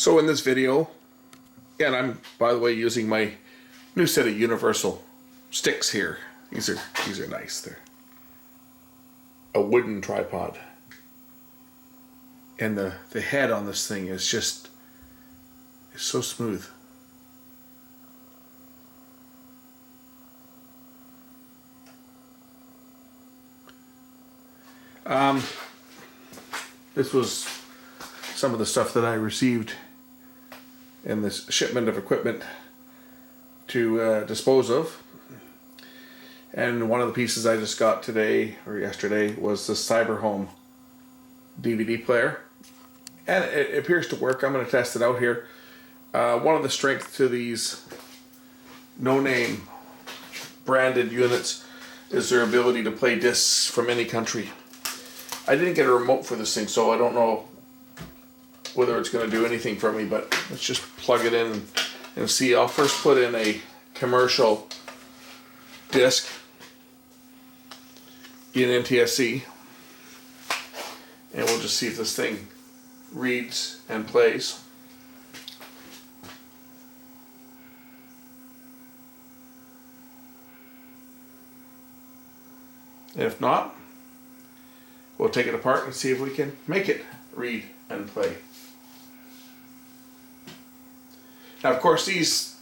So in this video, and I'm, by the way, using my new set of universal sticks here. These are nice. They're a wooden tripod. And the head on this thing is just, it's so smooth. This was some of the stuff that I received in this shipment of equipment to dispose of. And one of the pieces I just got today or yesterday was the Cyberhome DVD player. And it appears to work. I'm going to test it out here. One of the strengths to these no-name branded units is their ability to play discs from any country. I didn't get a remote for this thing, so I don't know whether it's going to do anything for me, but let's just plug it in and see. I'll first put in a commercial disc in NTSC, and we'll just see if this thing reads and plays. And if not, we'll take it apart and see if we can make it read and play. Now, of course, these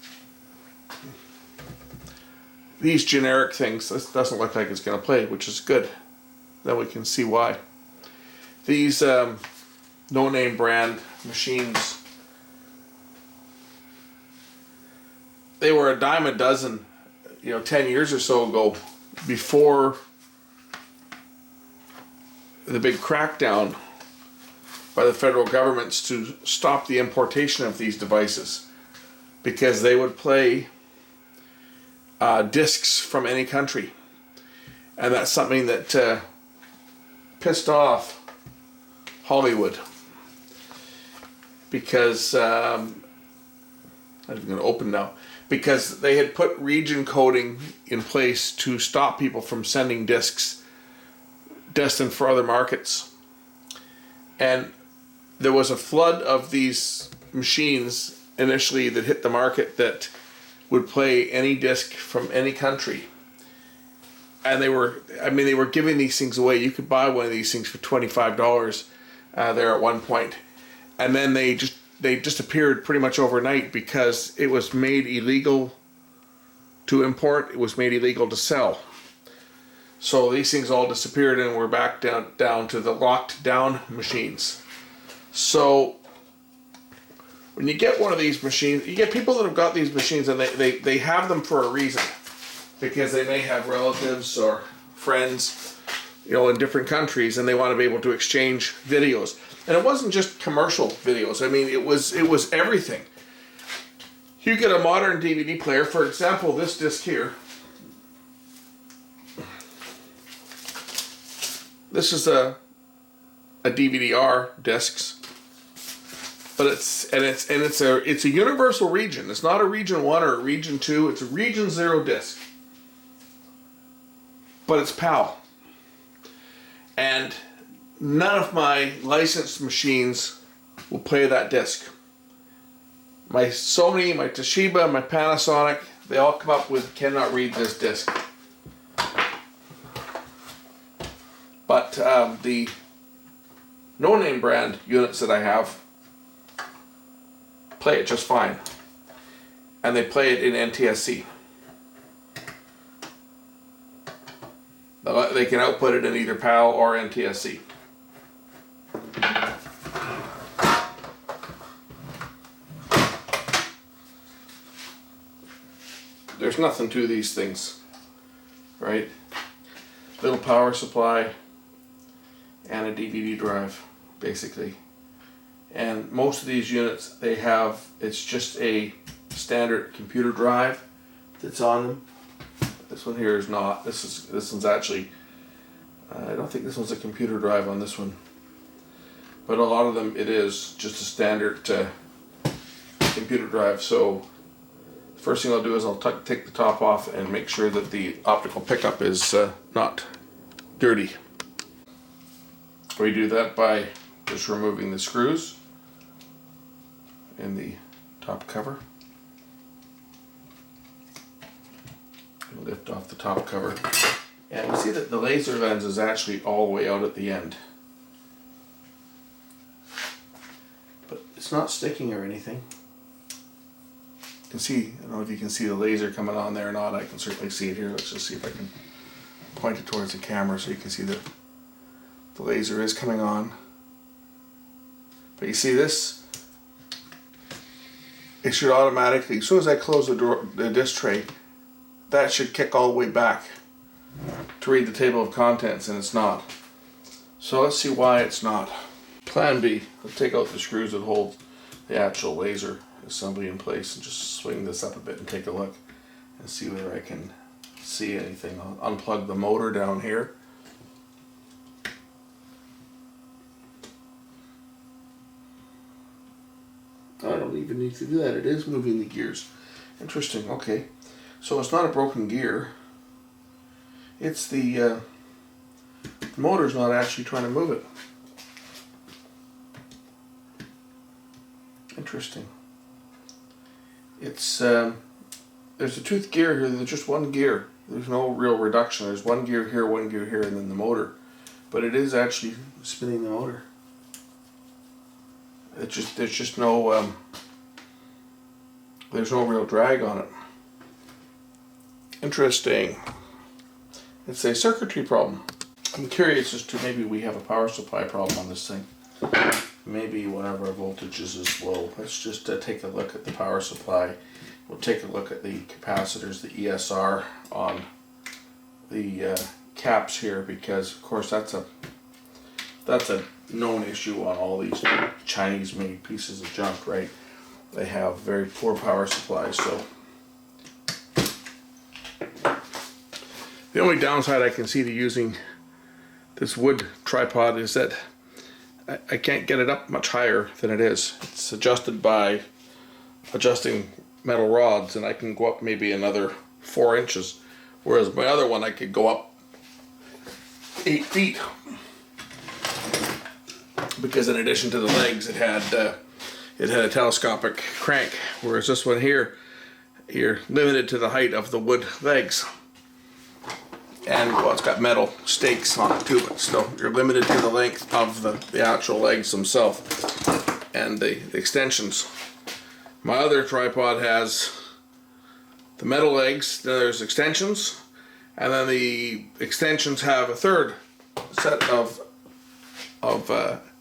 generic things, this doesn't look like it's going to play, which is good. Then we can see why. These no-name brand machines, they were a dime a dozen, 10 years or so ago, before the big crackdown by the federal governments to stop the importation of these devices, because they would play discs from any country, and that's something that pissed off Hollywood, because I'm going to open now, because they had put region coding in place to stop people from sending discs destined for other markets. And there was a flood of these machines initially that hit the market that would play any disc from any country. And they were giving these things away. You could buy one of these things for $25 there at one point. And then they disappeared pretty much overnight because it was made illegal to import, it was made illegal to sell. So these things all disappeared, and we're back down to the locked down machines. So when you get one of these machines, you get people that have got these machines, and they have them for a reason, because they may have relatives or friends, in different countries, and they want to be able to exchange videos. And it wasn't just commercial videos. I mean, it was everything. You get a modern DVD player, for example, this disc here. This is a DVD-R discs, but it's a universal region. It's not a region 1 or a region 2. It's a region 0 disc, but it's PAL. And none of my licensed machines will play that disc. My Sony, my Toshiba, my Panasonic, they all come up with cannot read this disc. But the no-name brand units that I have play it just fine. And they play it in NTSC. They can output it in either PAL or NTSC. There's nothing to these things, right? Little power supply and a DVD drive, basically. And most of these units, it's just a standard computer drive that's on them. This one here is not. This one's actually, I don't think this one's a computer drive on this one. But a lot of them, it is just a standard computer drive. So the first thing I'll do is I'll take the top off and make sure that the optical pickup is not dirty. We do that by just removing the screws in the top cover. Lift off the top cover, and we see that the laser lens is actually all the way out at the end, but it's not sticking or anything. You can see, I don't know if you can see the laser coming on there or not. I can certainly see it here. Let's just see if I can point it towards the camera so you can see that the laser is coming on. But you see this, it should automatically, as soon as I close the disc tray, that should kick all the way back to read the table of contents, and it's not. So let's see why it's not. Plan B, let's take out the screws that hold the actual laser assembly in place and just swing this up a bit and take a look and see whether I can see anything. I'll unplug the motor down here. I don't even need to do that, it is moving the gears. Interesting, okay. So it's not a broken gear. It's the motor's not actually trying to move it. Interesting. It's there's a tooth gear here. There's just one gear. There's no real reduction. There's one gear here, and then the motor. But it is actually spinning the motor. There's just no there's no real drag on it. Interesting. It's a circuitry problem. I'm curious as to maybe we have a power supply problem on this thing. Maybe one of our voltages is low. Let's just take a look at the power supply. We'll take a look at the capacitors, the ESR on the caps here, because of course that's a known issue on all these Chinese made pieces of junk, right? They have very poor power supplies. So the only downside I can see to using this wood tripod is that I can't get it up much higher than it is. It's adjusted by adjusting metal rods, and I can go up maybe another 4 inches, whereas my other one I could go up 8 feet, because in addition to the legs it had a telescopic crank, whereas this one here, you're limited to the height of the wood legs. And well, it's got metal stakes on it too, but still you're limited to the length of the actual legs themselves and the extensions. My other tripod has the metal legs, then there's extensions, and then the extensions have a third set of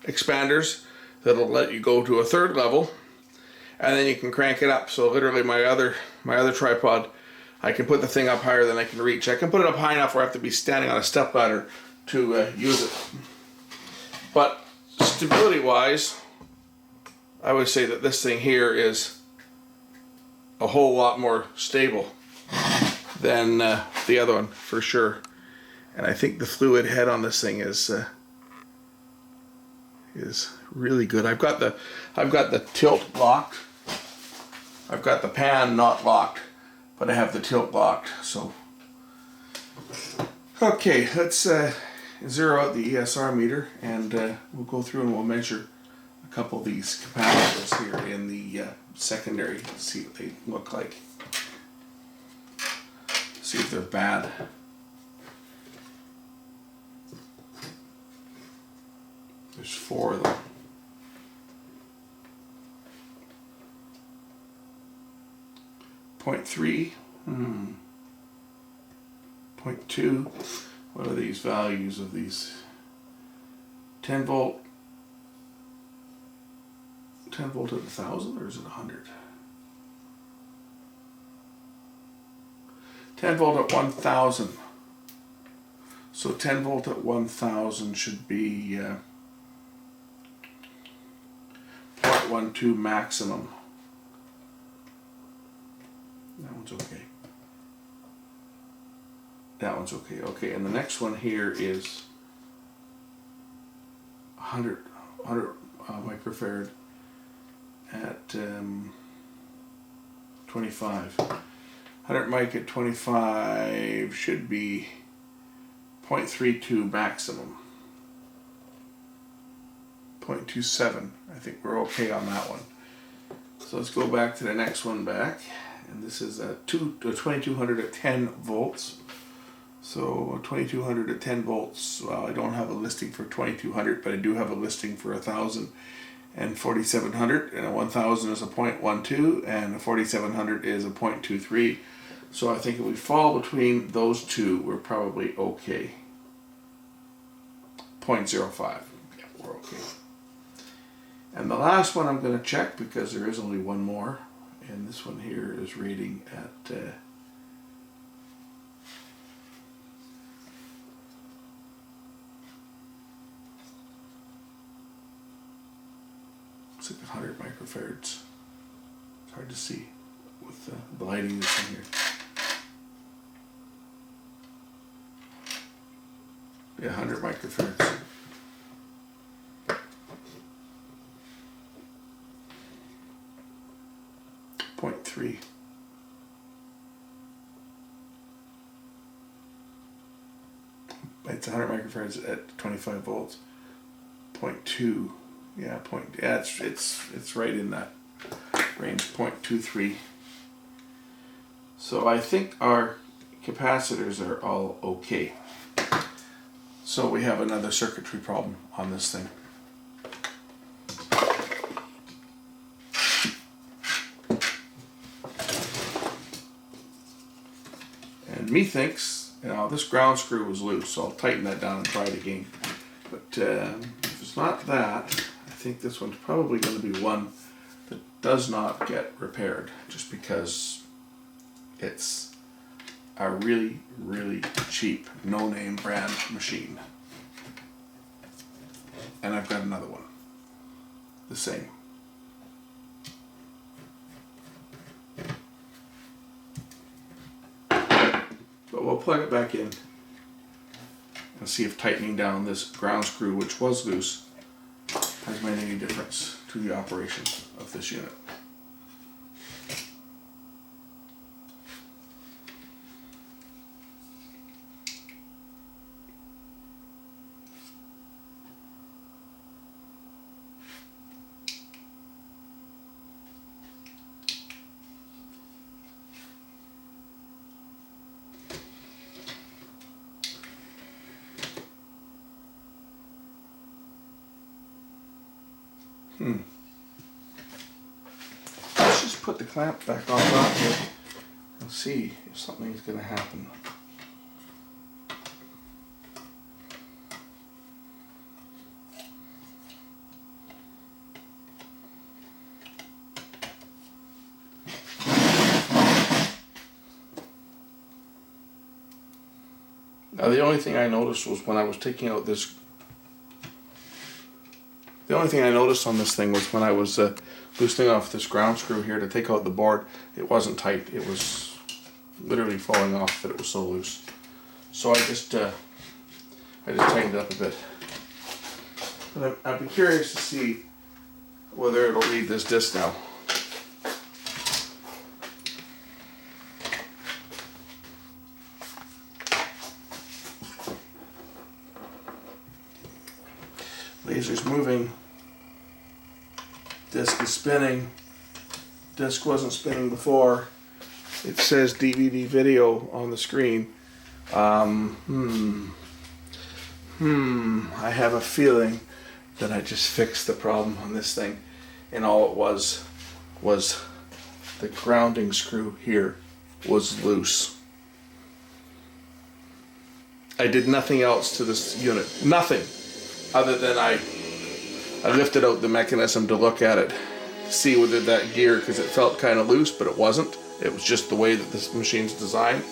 expanders that'll let you go to a third level, and then you can crank it up. So literally my other tripod, I can put the thing up higher than I can reach. I can put it up high enough where I have to be standing on a stepladder to use it. But stability wise, I would say that this thing here is a whole lot more stable than the other one, for sure. And I think the fluid head on this thing is really good. I've got the tilt locked. I've got the pan not locked, but I have the tilt locked. So okay, let's zero out the ESR meter, and we'll go through and we'll measure a couple of these capacitors here in the secondary, see what they look like, see if they're bad. There's 4 of them. .3, 0.2. What are these values of these? 10 volt. 10 volt at 1,000, or is it 100? 10 volt at 1,000. So 10 volt at 1,000 should be 0.12 maximum. That one's okay. That one's okay. Okay, and the next one here is 100 microfarad at 25. 100 mic at 25 should be 0.32 maximum. 0.27. I think we're okay on that one. So let's go back to the next one back. And this is a 2200 at 10 volts. So 2200 at 10 volts. Well, I don't have a listing for 2200, but I do have a listing for 1000 and 4700. And a 1000 is a 0.12 and a 4700 is a 0.23. So I think if we fall between those two, we're probably okay. 0.05. Yeah, we're okay. And the last one I'm going to check because there is only one more. And this one here is rating at 600 microfarads. It's hard to see with the lighting that's in here. Yeah, 100 microfarads. .3. It's 100 microfarads at 25 volts. 0.2. Yeah, it's right in that range. 0.23. So I think our capacitors are all okay. So we have another circuitry problem on this thing. And methinks, this ground screw was loose, so I'll tighten that down and try it again. But if it's not that, I think this one's probably going to be one that does not get repaired, just because it's a really, really cheap, no-name brand machine. And I've got another one, the same. But we'll plug it back in and see if tightening down this ground screw, which was loose, has made any difference to the operation of this unit. Let's just put the clamp back on top here and see if something's going to happen. Now the only thing I noticed was when I was taking out this. The only thing I noticed on this thing was when I was loosening off this ground screw here to take out the board, it wasn't tight. It was literally falling off that it was so loose. So I just tightened it up a bit. But I'd be curious to see whether it'll read this disc now. Laser's moving. Disc is spinning. Disc wasn't spinning before. It says DVD video on the screen. I have a feeling that I just fixed the problem on this thing, and all it was the grounding screw here was loose. I did nothing else to this unit. Nothing. Other than I lifted out the mechanism to look at it, to see whether that gear, because it felt kind of loose, but it wasn't. It was just the way that this machine's designed.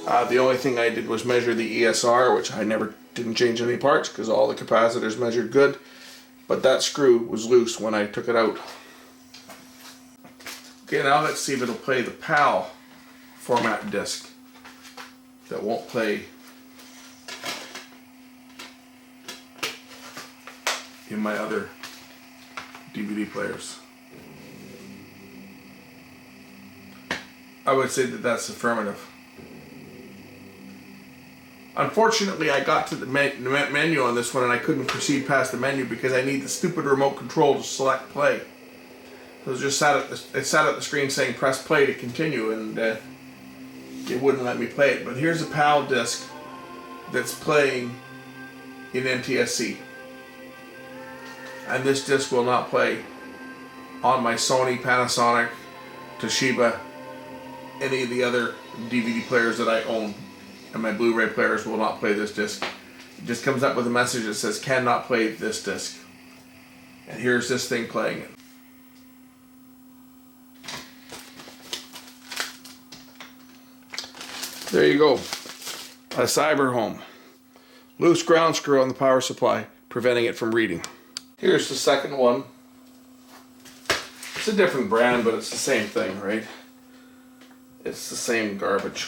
The only thing I did was measure the ESR, which I didn't change any parts because all the capacitors measured good. But that screw was loose when I took it out. Okay, now let's see if it'll play the PAL format disc that won't play in my other DVD players. I would say that that's affirmative. Unfortunately, I got to the menu on this one and I couldn't proceed past the menu because I need the stupid remote control to select play. It was just it sat at the screen saying press play to continue, and it wouldn't let me play it. But here's a PAL disc that's playing in NTSC, and this disc will not play on my Sony, Panasonic, Toshiba, any of the other DVD players that I own, and my Blu-ray players will not play this disc. It just comes up with a message that says cannot play this disc, and here's this thing playing it. There you go, a Cyber Home. Loose ground screw on the power supply, preventing it from reading. Here's the second one. It's a different brand, but it's the same thing, right? It's the same garbage.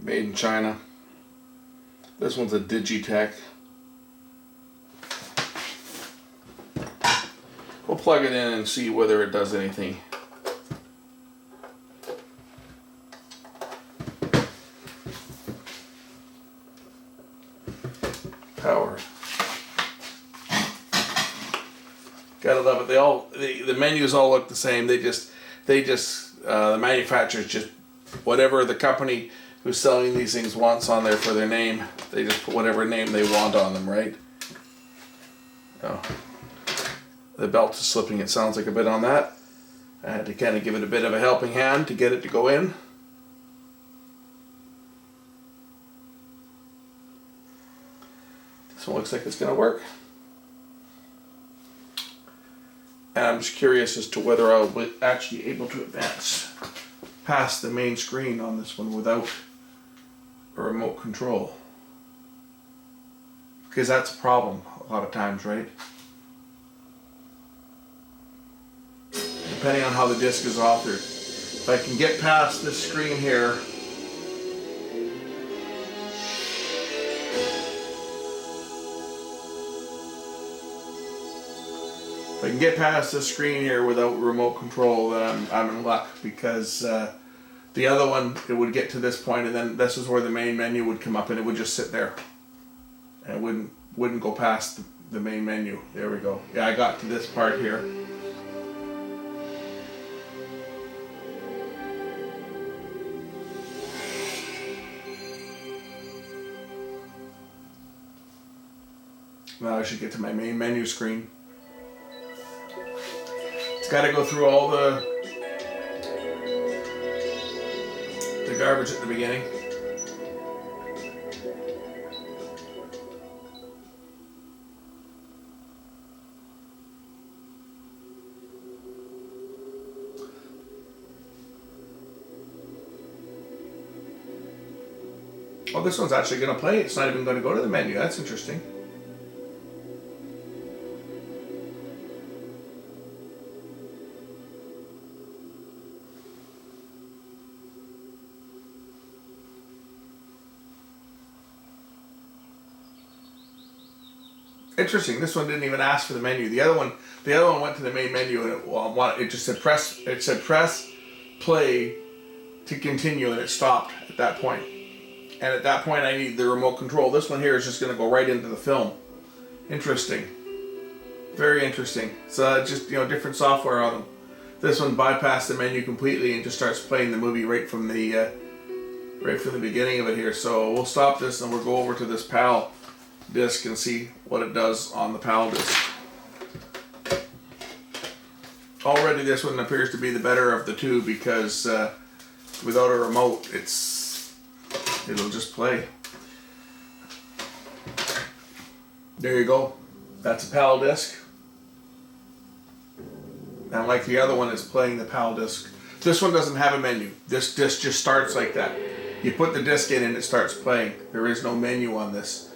Made in China. This one's a Digitech. We'll plug it in and see whether it does anything. Power. Gotta love it. The menus all look the same. They just the manufacturers just, whatever the company who's selling these things wants on there for their name, they just put whatever name they want on them, right? Oh, the belt is slipping. It sounds like a bit on that. I had to kind of give it a bit of a helping hand to get it to go in. This one looks like it's going to work. And I'm just curious as to whether I'll be actually able to advance past the main screen on this one without a remote control. Because that's a problem a lot of times, right? Depending on how the disc is authored. If I can get past this screen here, if I can get past this screen here without remote control, then I'm in luck, because the other one, it would get to this point, and then this is where the main menu would come up, and it would just sit there, and it wouldn't go past the main menu. There we go. Yeah, I got to this part here. Now I should get to my main menu screen. It's got to go through all the garbage at the beginning. Oh, this one's actually going to play. It's not even going to go to the menu. That's interesting. Interesting. This one didn't even ask for the menu. The other one went to the main menu, and it just said press. It said press play to continue, and it stopped at that point. And at that point, I need the remote control. This one here is just going to go right into the film. Interesting. Very interesting. So just, different software on them. This one bypassed the menu completely and just starts playing the movie right from the beginning of it here. So we'll stop this and we'll go over to this PAL disc and see what it does on the PAL disc. Already this one appears to be the better of the two, because without a remote it'll just play. There you go. That's a PAL disc. And like the other one, it's playing the PAL disc. This one doesn't have a menu. This disc just starts like that. You put the disc in and it starts playing. There is no menu on this.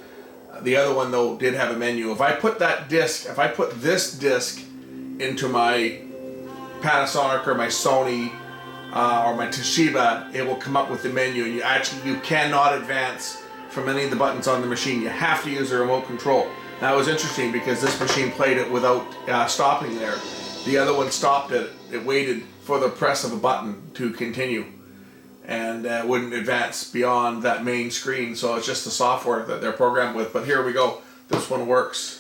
The other one, though, did have a menu. If I put this disc into my Panasonic or my Sony or my Toshiba, it will come up with the menu, and you cannot advance from any of the buttons on the machine. You have to use a remote control. Now, it was interesting because this machine played it without stopping there. The other one stopped it. It waited for the press of a button to continue, and wouldn't advance beyond that main screen. So it's just the software that they're programmed with. But here we go. This one works.